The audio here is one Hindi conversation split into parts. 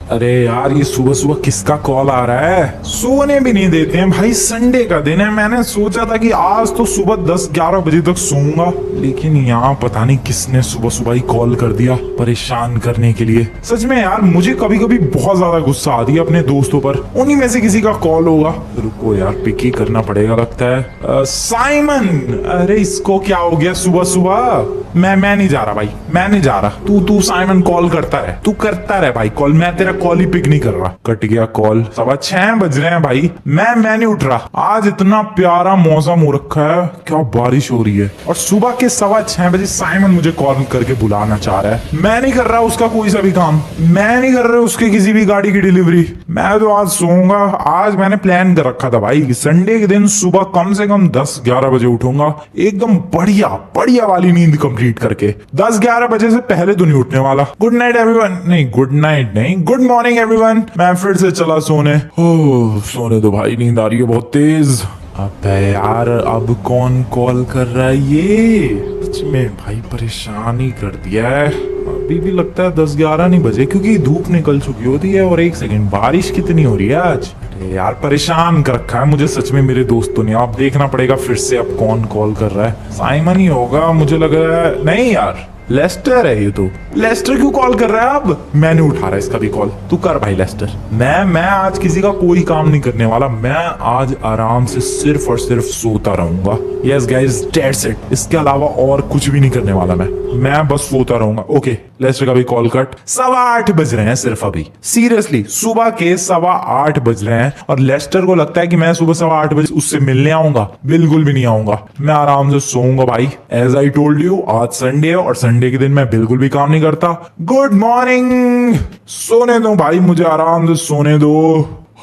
अरे यार, ये सुबह सुबह किसका कॉल आ रहा है? सोने भी नहीं देते हैं भाई, संडे का दिन है। मैंने सोचा था कि आज तो सुबह 10-11 बजे तक सोऊंगा, लेकिन यहाँ पता नहीं किसने सुबह सुबह ही कॉल कर दिया परेशान करने के लिए। सच में यार, मुझे कभी कभी बहुत ज्यादा गुस्सा आती है अपने दोस्तों पर। उन्हीं में से किसी का कॉल होगा। रुको यार, पिक ही करना पड़ेगा लगता है। साइमन, अरे इसको क्या हो गया सुबह सुबह? मैं नहीं जा रहा भाई, मैं नहीं जा रहा। तू साइमन कॉल करता रहे, तू करता रहे भाई कॉल। मैं तेरा कॉल ही पिक नहीं कर रहा। कट गया कॉल। 6:15 बज रहे हैं भाई, मैं नहीं उठ रहा। आज इतना प्यारा मौसम हो रखा है, क्या बारिश हो रही है, और सुबह के 6:15 बजे साइमन मुझे कॉल करके बुलाना चाह रहा है। मैं नहीं कर रहा उसका कोई सा भी काम, मैं नहीं कर रहा उसके किसी भी गाड़ी की डिलीवरी। मैं तो आज सोऊंगा। आज मैंने प्लान कर रखा था भाई, संडे के दिन सुबह कम से कम 10-11 बजे उठूंगा, एकदम बढ़िया बढ़िया वाली नींद कंप्लीट करके। 10-11 बजे से पहले तो नहीं उठने वाला। गुड नाइट एवरीवन, नहीं गुड नाइट नहीं, गुड मॉर्निंग एवरीवन। मैं फिर से चला सोने। सोने दो भाई, नींद आ रही है बहुत तेज। अबे यार, अब कौन कॉल कर रहा है ये? सच में भाई परेशान ही कर दिया है। अभी भी लगता है 10-11 नहीं बजे, क्योंकि धूप निकल चुकी होती है। और एक सेकंड, बारिश कितनी हो रही है आज? अरे यार, परेशान कर रखा है मुझे सच में मेरे दोस्तों ने। आप देखना पड़ेगा फिर से अब कौन कॉल कर रहा है। साइमन ही होगा मुझे लग रहा है। नहीं यार, लेस्टर है ये तो। लेस्टर क्यों कॉल कर रहा है अब? मैं नहीं उठा रहा इसका भी कॉल। तू कर भाई लेस्टर। मैं आज किसी का कोई काम नहीं करने वाला। मैं आज आराम से सिर्फ और सिर्फ सोता रहूंगा। Yes guys, that's it. इसके अलावा और कुछ भी नहीं करने वाला मैं बस सोता रहूंगा। ओके, लेस्टर का भी कॉल कट। 8:15 बज रहे हैं सिर्फ अभी। सीरियसली, सुबह के 8:15 बज रहे हैं, और लेस्टर को लगता है कि मैं सुबह 8:15 बजे उससे मिलने आऊंगा। बिल्कुल भी नहीं आऊंगा। मैं आराम से सोऊंगा भाई। एज आई टोल्ड यू, आज संडे है, और संडे के दिन मैं बिल्कुल भी काम नहीं करता। Good morning. सोने दो भाई, मुझे आराम से सोने दो।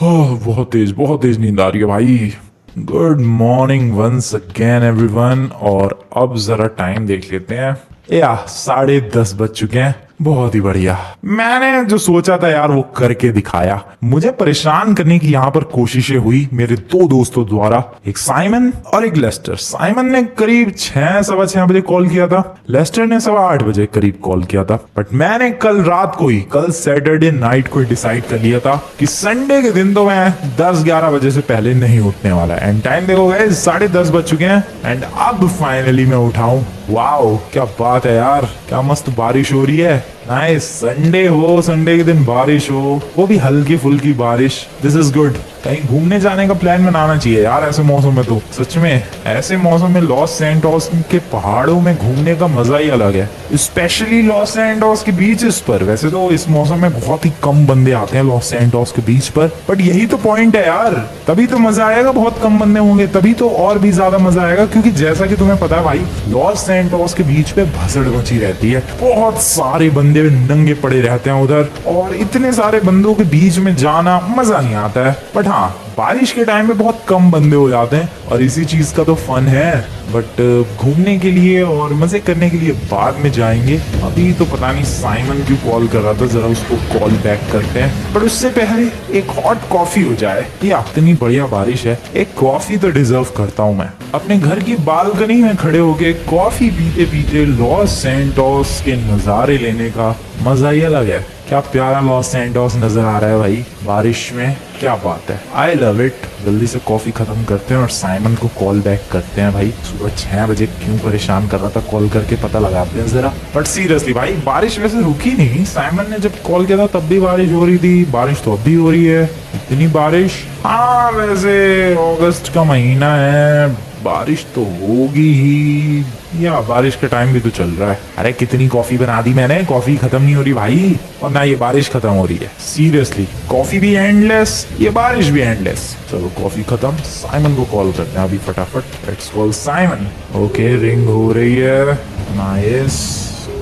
बहुत तेज नींद आ रही है भाई। Good morning once again everyone. और अब जरा टाइम देख लेते हैं। 10:30 बज चुके हैं। बहुत ही बढ़िया। मैंने जो सोचा था यार वो करके दिखाया। मुझे परेशान करने की यहाँ पर कोशिशें हुई मेरे दो दोस्तों द्वारा, एक साइमन और एक लेस्टर। साइमन ने करीब 6-6:15 बजे कॉल किया था, लेस्टर ने 8:15 बजे करीब कॉल किया था। बट मैंने कल रात को ही, कल सैटरडे नाइट को डिसाइड कर लिया था कि संडे के दिन तो मैं 10-11 बजे से पहले नहीं उठने वाला। एंड टाइम देखो गाइस, 10:30 बज चुके हैं। एंड अब फाइनली मैं उठाऊं। वाओ, क्या बात है यार, क्या मस्त बारिश हो रही है। नाइस, संडे हो, संडे के दिन बारिश हो, वो भी हल्की फुल्की बारिश। This is good. कहीं घूमने जाने का प्लान बनाना चाहिए यार ऐसे मौसम में। तो सच में ऐसे मौसम में लॉस सैंटोस के पहाड़ों में घूमने का मजा ही अलग है, स्पेशली लॉस सैंटोस के बीचेस पर। वैसे तो इस मौसम में बहुत ही कम बंदे आते हैं लॉस सैंटोस के बीच पर, बट यही तो पॉइंट है यार। तभी तो मजा आएगा, बहुत कम बंदे होंगे तभी तो और भी ज्यादा मजा आएगा। क्योंकि जैसा कि तुम्हें पता है भाई, लॉस सैंटोस के बीच पे भसड़ मची रहती है। बहुत सारे बंदे नंगे पड़े रहते हैं उधर, और इतने सारे बंदों के बीच में जाना मजा नहीं आता है। बट हाँ, बारिश के टाइम में बहुत कम बंदे हो जाते हैं, और इसी चीज का तो फन है। बट घूमने के लिए और मजे करने के लिए बाद में जाएंगे। अभी तो पता नहीं साइमन क्यों कॉल कर रहा था, जरा उसको कॉल बैक करते हैं। बट उससे पहले एक हॉट कॉफी हो जाए। ये इतनी बढ़िया बारिश है, एक कॉफी तो डिजर्व करता हूँ मैं। अपने घर की बालकनी में खड़े होके कॉफी पीते पीते लॉस सैंटोस के नजारे लेने का मजा ही अलग है। क्या प्यारा लॉस सैंटोस नजर आ रहा है भाई बारिश में, क्या बात है। I love it. जल्दी से कॉफी खत्म करते हैं और साइमन को कॉल बैक करते हैं भाई। सुबह 6 बजे क्यों परेशान कर रहा था, कॉल करके पता लगाते हैं जरा। बट सीरियसली भाई, बारिश वैसे रुकी नहीं। साइमन ने जब कॉल किया था तब भी बारिश हो रही थी, बारिश तो अब भी हो रही है। इतनी बारिश, हाँ वैसे अगस्त का महीना है, बारिश तो होगी ही, या बारिश का टाइम भी तो चल रहा है। अरे कितनी कॉफी बना दी मैंने, कॉफी खत्म नहीं हो रही भाई, और ना ये बारिश खत्म हो रही है। सीरियसली, कॉफी भी एंडलेस, ये बारिश भी एंडलेस। चलो कॉफी खत्म, साइमन को कॉल करते हैं अभी फटाफट। Let's call Simon. Okay, ring हो रही है। नाइस,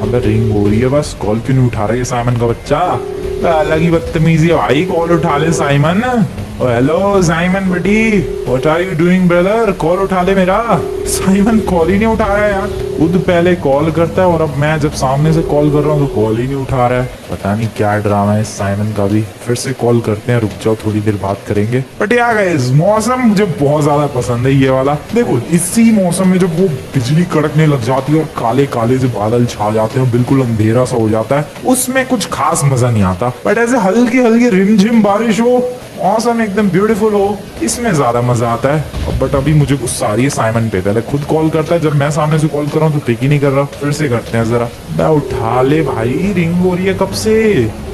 अबे रिंग हो रही है बस, कॉल क्यों नहीं उठा रही है साइमन का बच्चा? अलग ही बदतमीजी है भाई, कॉल उठा ले साइमन। हेलो साइमन बेटी, what are you doing brother? Call उठा ले मेरा। साइमन कॉल ही नहीं उठा रहा है यार, खुद पहले कॉल करता है और अब मैं जब सामने से कॉल कर रहा हूँ तो कॉल ही नहीं उठा रहा है। पता नहीं क्या ड्रामा है साइमन का भी। फिर से कॉल करते हैं, रुक जाओ थोड़ी देर बात करेंगे। बट यार गाइस, मौसम मुझे बहुत ज्यादा पसंद है ये वाला। देखो इसी मौसम में जब वो बिजली कड़कने लग जाती है और काले काले से बादल छा जाते हैं, बिल्कुल अंधेरा सा हो जाता है, उसमें कुछ खास मजा नहीं आता। बट ऐसे हल्की हल्की रिमझिम बारिश हो, मौसम एकदम ब्यूटीफुल हो, इसमें ज्यादा मजा आता है। बट अभी मुझे गुस्सा आ रही है साइमन पे। पहले खुद कॉल करता है, जब मैं सामने से कॉल कर रहा हूँ तो पिक ही नहीं कर रहा। फिर से करते हैं जरा। मैं उठा ले भाई, रिंग हो रही है कब से,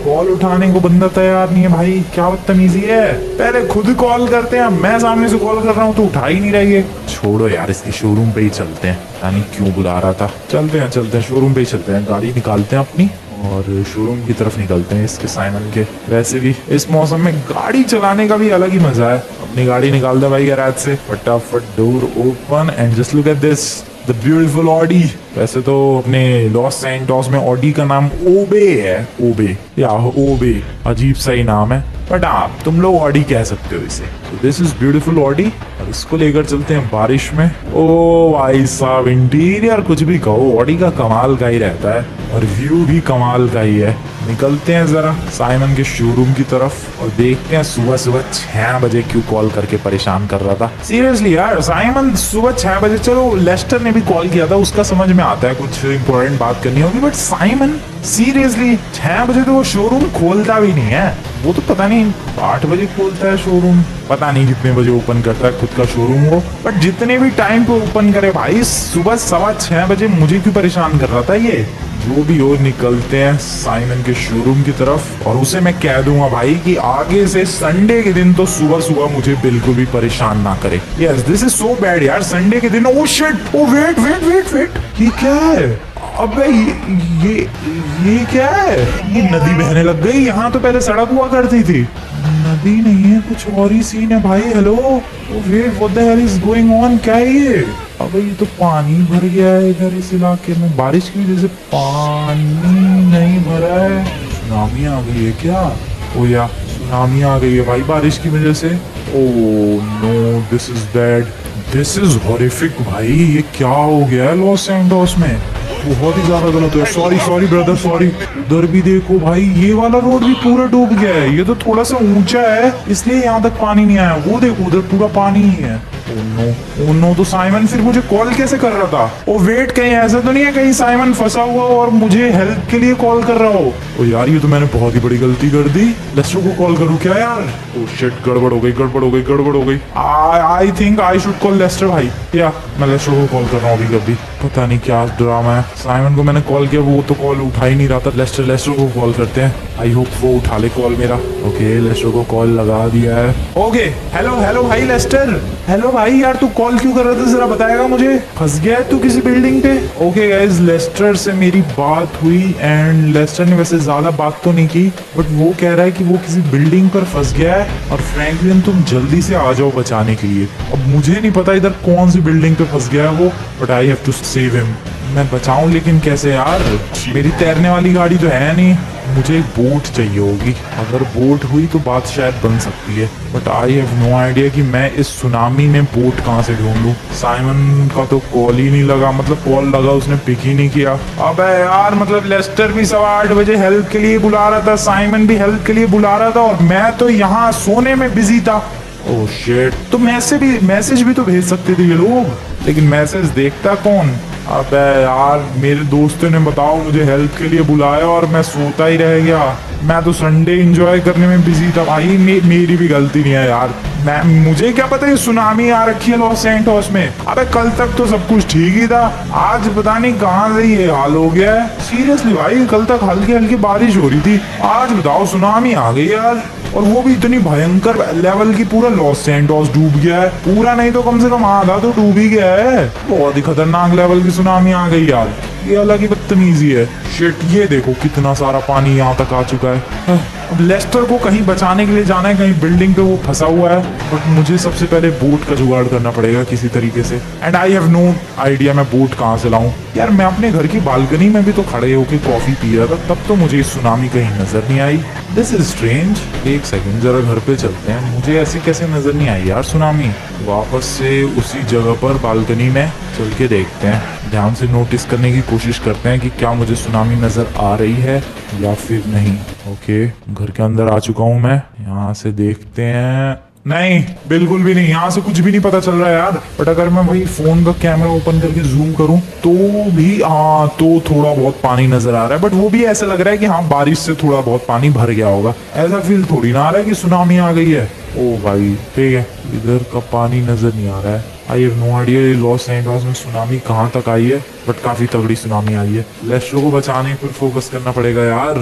कॉल उठाने को बंदा तैयार नहीं है भाई, क्या बदतमीजी है। पहले खुद कॉल करते हैं, मैं सामने से कॉल कर रहा हूँ तो उठा ही नहीं रही है। छोड़ो यार, इसकी शोरूम पे ही चलते हैं, पता नहीं क्यों बुला रहा था। चलते हैं शोरूम पे ही चलते हैं, गाड़ी निकालते हैं अपनी और शोरूम की तरफ निकलते हैं इसके साइमन के। वैसे भी इस मौसम में गाड़ी चलाने का भी अलग ही मजा है। अपनी गाड़ी निकाल दे भाई गैराज से, फटाफट door open and just look at this, the beautiful Audi. वैसे तो अपने लॉस सैंटोस में ऑडी का नाम ओबे है, ओबे या ओबे, अजीब सा ही नाम है, बट आप तुम लोग ऑडी कह सकते हो इसे। दिस इज ब्यूटीफुल ऑडी और इसको लेकर चलते हैं बारिश में। ओ भाई साहब, इंटीरियर कुछ भी कहो, ऑडी का कमाल का ही रहता है और व्यू भी कमाल का ही है। निकलते हैं जरा साइमन के शोरूम की तरफ और देखते हैं सुबह सुबह 6 बजे क्यों कॉल करके परेशान कर रहा था। सीरियसली यार, साइमन सुबह 6 बजे, चलो लेस्टर ने भी कॉल किया था, उसका समझ में आता है कुछ इंपॉर्टेंट बात करनी होगी, बट साइमन सीरियसली 6 बजे तो वो शोरूम खोलता भी नहीं है। वो तो पता नहीं 8 बजे खोलता है शोरूम, पता नहीं कितने बजे ओपन करता है खुद का शोरूम वो, बट जितने भी टाइम पे ओपन करे भाई, सुबह 6:15 बजे मुझे क्यों परेशान कर रहा था ये। जो भी हो, निकलते हैं साइमन के शोरूम की तरफ और उसे मैं कह दूंगा भाई कि आगे से संडे के दिन तो सुबह सुबह मुझे बिल्कुल भी परेशान ना करे। Yes, this is so bad यार, संडे के दिन। Oh shit, oh wait wait wait wait, ये क्या है? अबे ये क्या है? ये नदी बहने लग गई। यहाँ तो पहले सड़क हुआ करती थी, नदी नहीं है, कुछ और ही सीन है भाई। Hello, wait, what the hell is going on? क्या है ये? अबे ये तो पानी भर गया है इधर इस इलाके में, बारिश की वजह से पानी नहीं भरा है। सुनामी आ गई है क्या? ओ या सुनामी आ गई है भाई बारिश की वजह से। Oh no, this is bad, this is horrific भाई। ये क्या हो गया है लॉस सैंटोस में? बहुत ही ज्यादा गलत है। Sorry brother, sorry. उधर भी देखो भाई, ये वाला रोड भी पूरा डूब गया है। ये तो थोड़ा सा ऊंचा है इसलिए यहाँ तक पानी नहीं आया। वो देखो उधर पूरा पानी ही है। ओ नो, तो साइमन फिर मुझे कॉल कैसे कर रहा था? ओ वेट, कहीं ऐसा तो नहीं है कहीं साइमन फंसा हुआ हो और मुझे हेल्प के लिए कॉल कर रहा हो? ओ यार, ये तो मैंने बहुत ही बड़ी गलती कर दी। लेस्टर को कॉल करूँ क्या यार? ओ शिट, गड़बड़ हो गई। I think I should call Lester भाई। या मैं लेस्टर को कॉल कर रहा हूँ अभी। पता नहीं क्या ड्रामा है। साइमन को मैंने कॉल किया, वो तो कॉल उठा ही नहीं रहा था। लेस्टर को कॉल करते हैं, आई होप वो उठा ले कॉल मेरा। ओके, लेस्टर को कॉल लगा दिया है। ओके, हेलो भाई लेस्टर। हेलो भाई, यार तू कॉल क्यों कर रहा था, जरा बताएगा मुझे? फंस गया है तू किसी बिल्डिंग पे? ओके गाइस, लेस्टर से मेरी बात हुई एंड लेस्टर ने वैसे ज्यादा बात तो नहीं की, बट वो कह रहा है कि वो किसी बिल्डिंग पर फंस गया है और फ्रैंकलिन तुम जल्दी से आ जाओ बचाने के लिए। अब मुझे नहीं पता इधर कौन सी बिल्डिंग पे फंस गया है वो, but I have to save him. मैं बचाऊं लेकिन कैसे यार? मेरी तैरने वाली गाड़ी तो है नहीं, मुझे एक बोट चाहिए होगी। अगर बोट हुई तो बात शायद बन सकती है, but I have no idea कि मैं इस सुनामी में बोट कहाँ से ढूंढूं। साइमन का तो कॉल ही नहीं लगा, मतलब कॉल लगा उसने पिक ही नहीं किया। अबे यार, मतलब लेस्टर भी 8:15 बजे हेल्प के लिए बुला रहा था, साइमन भी हेल्प के लिए बुला रहा था और मैं तो यहाँ सोने में बिजी था। ओह शिट, तो मैसेज भी तो भेज सकते थे ये लोग, लेकिन मैसेज देखता कौन? अबे यार, मेरे दोस्तों ने बताओ मुझे हेल्प के लिए बुलाया और मैं सोता ही रह गया। मैं तो संडे एंजॉय करने में बिजी था भाई। मेरी भी गलती नहीं है यार। मुझे क्या पता ये सुनामी आ रखी है लॉस सैंटोस में। अबे कल तक तो सब कुछ ठीक ही था, आज पता नहीं कहाँ से ये हाल हो गया है। सीरियसली भाई, कल तक हल्की हल्की बारिश हो रही थी, आज बताओ सुनामी आ गई यार। और वो भी इतनी भयंकर लेवल की, पूरा लॉस सैंटोस डूब गया है। पूरा नहीं तो कम से कम आधा तो डूब ही गया है। बहुत ही खतरनाक लेवल की सुनामी आ गई यार। ये अलग ही बदतमीजी है। शिट, ये देखो कितना सारा पानी यहाँ तक आ चुका है। अब लेस्टर को कहीं बचाने के लिए जाना है, कहीं बिल्डिंग पे वो फंसा हुआ है, बट मुझे सबसे पहले बोट का जुगाड़ करना पड़ेगा किसी तरीके से। And I have no idea मैं बोट कहाँ से लाऊं। यार मैं अपने घर की बालकनी में भी तो खड़े होके कॉफी पी रहा था, तब तो मुझे सुनामी कहीं नजर नहीं आई। This is strange. एक सेकंड, जरा घर पे चलते हैं। मुझे ऐसे कैसे नजर नहीं आई यार सुनामी। वापस से उसी जगह पर बालकनी में चल के देखते हैं, ध्यान से नोटिस करने की कोशिश करते हैं कि क्या मुझे सुनामी नजर आ रही है या फिर नहीं। ओके, घर के अंदर आ चुका हूं मैं। यहाँ से देखते हैं, नहीं बिल्कुल भी नहीं, यहाँ से कुछ भी नहीं पता चल रहा है यार। बट अगर मैं वही फोन का कैमरा ओपन करके जूम करूँ तो भी हाँ, तो थोड़ा बहुत पानी नजर आ रहा है, बट वो भी ऐसा लग रहा है कि हाँ बारिश से थोड़ा बहुत पानी भर गया होगा। ऐसा फील थोड़ी ना आ रहा है कि सुनामी आ गई है। ओ भाई ठीक है, इधर का पानी नजर नहीं आ रहा है। I have no idea Los Angeles में सुनामी कहाँ तक आई है, बट काफी तगड़ी सुनामी आई है। लेस्टर को बचाने पर फोकस करना पड़ेगा यार।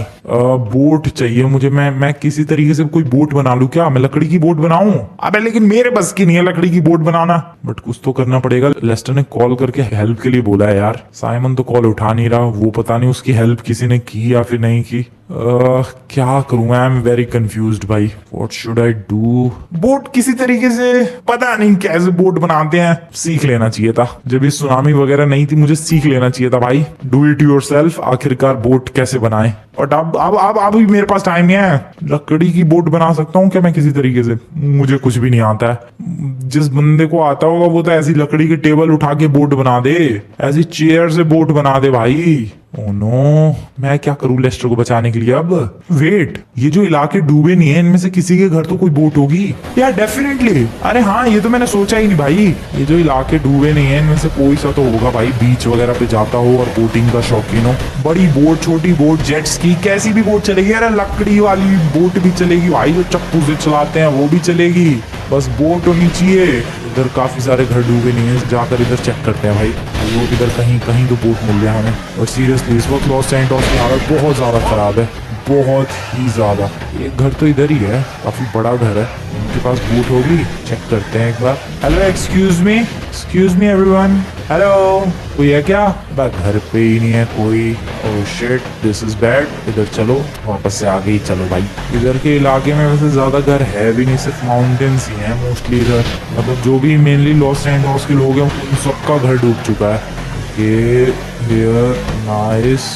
बोट चाहिए मुझे। मैं किसी तरीके से कोई बोट बना लूं क्या? मैं लकड़ी की बोट बनाऊं? अबे लेकिन मेरे बस की नहीं है लकड़ी की बोट बनाना, बट कुछ तो करना पड़ेगा। लेस्टर ने कॉल करके हेल्प के लिए बोला है यार। साइमन तो कॉल उठा नहीं रहा, वो पता नहीं उसकी हेल्प किसी ने की या फिर नहीं की। क्या करूं? आई एम वेरी कंफ्यूज्ड भाई। What should I do? Boat किसी तरीके से, पता नहीं कैसे बोट बनाते हैं, सीख लेना चाहिए था। जब ये सुनामी वगैरह नहीं थी मुझे सीख लेना चाहिए था भाई। Do it yourself. आखिरकार बोट कैसे बनाए? बट अब भी मेरे पास टाइम नहीं है। लकड़ी की बोट बना सकता हूँ क्या मैं किसी तरीके से? मुझे कुछ भी नहीं आता है। जिस बंदे को आता होगा वो तो ऐसी लकड़ी की टेबल उठा के बोट बना दे, ऐसी चेयर से बोट बना दे भाई। ओह नो, मैं क्या करूं लेस्टर को बचाने के लिए अब? वेट, ये जो इलाके डूबे नहीं है इनमें से किसी के घर तो कोई बोट होगी यार, डेफिनेटली। अरे हाँ, ये तो मैंने सोचा ही नहीं भाई। ये जो इलाके डूबे नहीं है इनमें से कोई सा तो होगा भाई, बीच वगैरह पे जाता हो और बोटिंग का शौकीन हो। बड़ी बोट, छोटी बोट, जेट्स की, कैसी भी बोट चलेगी। अरे लकड़ी वाली बोट भी चलेगी भाई, जो चप्पू से चलाते हैं वो भी चलेगी, बस बोट होनी चाहिए। इधर काफी सारे घर डूबे नहीं है, जाकर इधर चेक करते हैं भाई। वो इधर कहीं कहीं तो बोट मिल जाए हमें। और सीरियसली इस वक्त लॉस एंजल्स की हालत बहुत ज्यादा खराब है, बहुत ही ज्यादा। एक घर तो इधर ही है, काफी बड़ा घर है, उनके पास बोट होगी। चेक करते हैं एक बार। Hello, excuse me everyone, hello, कोई है क्या? घर पे ही नहीं है कोई। Oh shit, this is bad. इधर चलो, वापस से आगे ही चलो भाई। इधर के इलाके में वैसे ज्यादा घर है भी नहीं, सिर्फ माउंटेन्स ही हैं मोस्टली इधर। मतलब जो भी मेनली लॉस एंजल्स के लोग हैं उन सबका घर डूब चुका है। नाइस।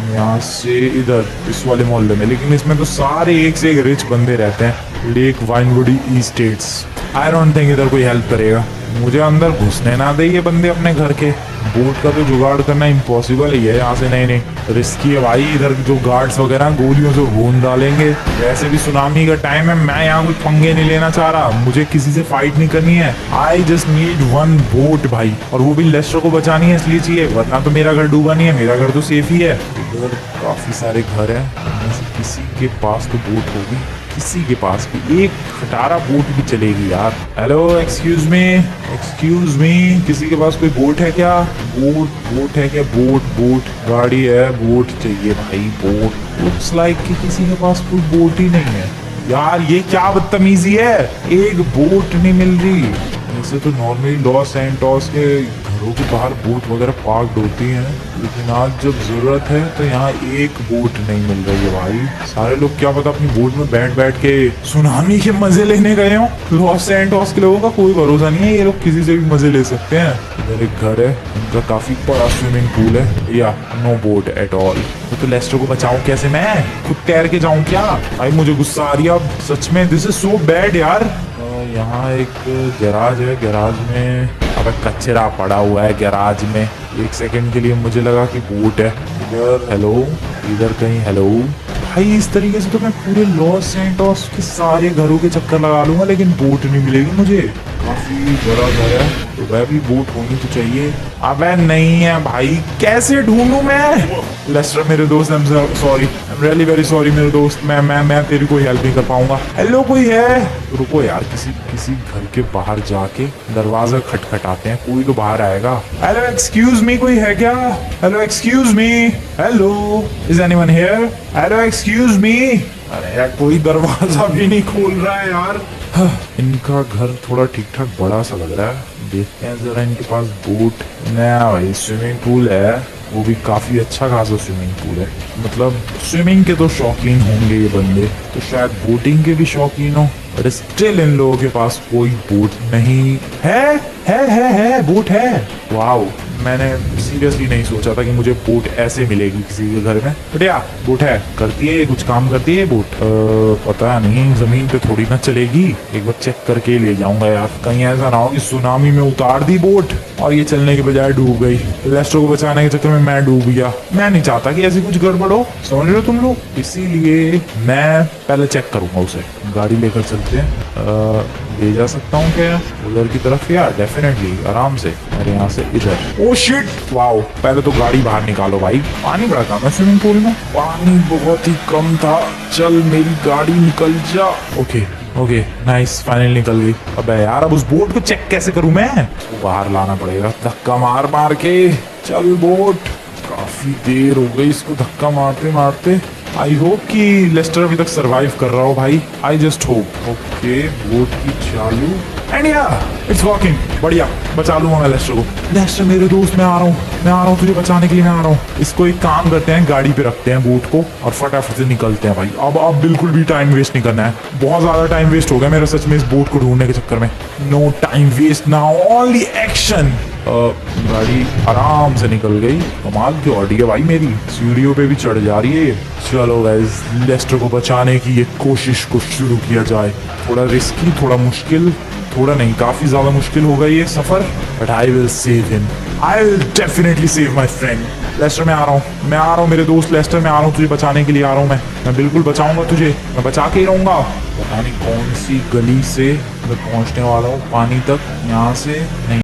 यहाँ से इधर इस वाले मोहल्ले में, लेकिन इसमें तो सारे एक से एक रिच बंदे रहते हैं। लेक वाइनवुडी ईस्टेट्स। आई डोंट थिंक इधर कोई हेल्प करेगा, मुझे अंदर घुसने ना दे ये बंदे अपने घर के। बोट का तो जुगाड़ करना इम्पॉसिबल ही है यहाँ से। नहीं, रिस्की है भाई। इधर जो गार्ड्स वगैरह गोलियों से भून डालेंगे। वैसे भी सुनामी का टाइम है, मैं यहाँ कुछ पंगे नहीं लेना चाह रहा, मुझे किसी से फाइट नहीं करनी है। I just need one boat भाई, और वो भी लेस्टर को बचानी है इसलिए चाहिए, वरना तो मेरा घर डूबा नहीं है, मेरा घर तो सेफ ही है। इधर काफी सारे घर है, उनमें से किसी के पास तो बोट होगी, किसी के पास भी एक खटारा बोट भी चलेगी यार। हेलो, एक्सक्यूज मी, किसी के पास कोई बोट है क्या? बोट है क्या? बोट गाड़ी है, बोट चाहिए भाई, बोट। लुक्स लाइक कि किसी के पास कोई बोट ही नहीं है यार। ये क्या बदतमीजी है, एक बोट नहीं मिल रही। वैसे तो नॉर्मली लॉस एंजल्स के घरों के बाहर बोट वगैरह पार्क्ड होती हैं, लेकिन आज जब जरूरत है तो यहाँ एक बोट नहीं मिल रही है भाई। सारे लोग क्या पता अपनी बोट में बैठ के सुनामी के मजे लेने गए हो। लॉस एंजल्स के लोगों का कोई भरोसा नहीं है, ये लोग किसी से भी मजे ले सकते हैं। इधर एक घर है, उनका काफी बड़ा स्विमिंग पूल है, या नो बोट एट ऑल। तो लेस्टर को बचाऊं कैसे? मैं खुद तैर के जाऊं क्या? भाई मुझे गुस्सा आ रही है अब सच में, दिस इज सो बैड यार। यहाँ एक गैराज है, गैराज में अब कचरा पड़ा हुआ है गैराज में। एक सेकंड के लिए मुझे लगा कि बोट है। इधर हेलो, इधर कहीं हेलो। भाई इस तरीके से तो मैं पूरे लॉस एंजल्स के सारे घरों के चक्कर लगा लूंगा, लेकिन बोट नहीं मिलेगी मुझे। काफी बड़ा घर है तो वह भी बोट होनी तो चाहिए। अबे नहीं है भाई, कैसे ढूंढूं मैं? लेस्टर मेरे दोस्त, I am sorry, I am really very sorry मेरे दोस्त, मैं तेरी कोई हेल्प नहीं कर पाऊंगा। हेलो, कोई है? रुको यार, किसी घर के बाहर जाके दरवाजा खटखटाते हैं, कोई तो बाहर आएगा। हेलो, एक्सक्यूज मी, कोई है क्या? Hello, excuse me, hello, is anyone here? Hello, excuse मी। अरे यार कोई दरवाजा भी नहीं खोल रहा है यार। इनका घर थोड़ा ठीक ठाक बड़ा सा लग रहा है, देखते हैं जरा इनके पास बोट। नया भाई स्विमिंग पूल है, वो भी काफी अच्छा खासा स्विमिंग पूल है। मतलब स्विमिंग के तो शौकीन होंगे ये बंदे, तो शायद बोटिंग के भी शौकीन हो, बट स्टिल इन लोगों के पास कोई बोट नहीं है बोट है। वाओ, मैंने सीरियसली नहीं सोचा था कि मुझे बोट ऐसे मिलेगी किसी के घर में। बढ़िया बोट है, करती है कुछ काम, करती है बोट। पता नहीं, जमीन पे थोड़ी ना चलेगी, एक बार चेक करके ले जाऊंगा यार, कहीं ऐसा ना हो कि सुनामी में उतार दी बोट और ये चलने के बजाय डूब गई। लेस्टर को बचाने के चक्कर में मैं डूब गया। मैं नहीं चाहता कि ऐसी कुछ गड़बड़ हो, समझ रहे हो तुम लोग, इसीलिए मैं पहले चेक करूंगा उसे। गाड़ी लेकर चलते हैं। ले जा सकता हूँ क्या उधर की तरफ? यार डेफिनेटली, आराम से। और यहाँ से इधर। ओ शिट, वाओ, पहले तो गाड़ी बाहर निकालो भाई। पानी बड़ा कम है स्विमिंग पूल में, पानी बहुत ही कम था। चल मेरी गाड़ी निकल जा। ओके ओके नाइस, फाइनल निकल गई। अबे यार, अब उस बोट को चेक कैसे करूं मैं? वो बाहर लाना पड़ेगा धक्का मार मार के। चल बोट, काफी देर हो गई इसको धक्का मारते मारते। आई होप कि लेस्टर अभी तक सरवाइव कर रहा हो भाई, I just hope. Okay, boat की चालू एंड या इट्स वर्किंग। बढ़िया, बचा लूंगा मैं लेस्टर को। लेस्टर मेरे दोस्त, मैं आ रहा हूँ तुझे बचाने के लिए, मैं आ रहा हूँ। इसको एक काम करते हैं, गाड़ी पे रखते हैं बोट को और फटाफट से निकलते हैं भाई। अब बिल्कुल भी टाइम वेस्ट नहीं करना है, बहुत ज्यादा टाइम वेस्ट हो गया मेरा सच में इस बोट को ढूंढने के चक्कर में। No time waste now, only action. गाड़ी आराम से निकल गई। कमाल की ऑडी है भाई मेरी, सीढ़ियों पे भी चढ़ जा रही है। चलो गाइस, लेस्टर को बचाने की ये कोशिश को शुरू किया जाए। थोड़ा रिस्की, थोड़ा मुश्किल, थोड़ा नहीं काफी ज्यादा मुश्किल होगा ये सफर, but I will save him. I will definitely save my friend. Lester मैं आ रहा हूँ मेरे दोस्त लेस्टर, मैं आ रहा हूँ तुझे बचाने के लिए आ रहा हूँ। मैं बिल्कुल बचाऊंगा तुझे, मैं बचा के ही रहूंगा। पता नहीं कौन सी गली से मैं पहुंचने वाला हूँ पानी तक, यहाँ से नहीं।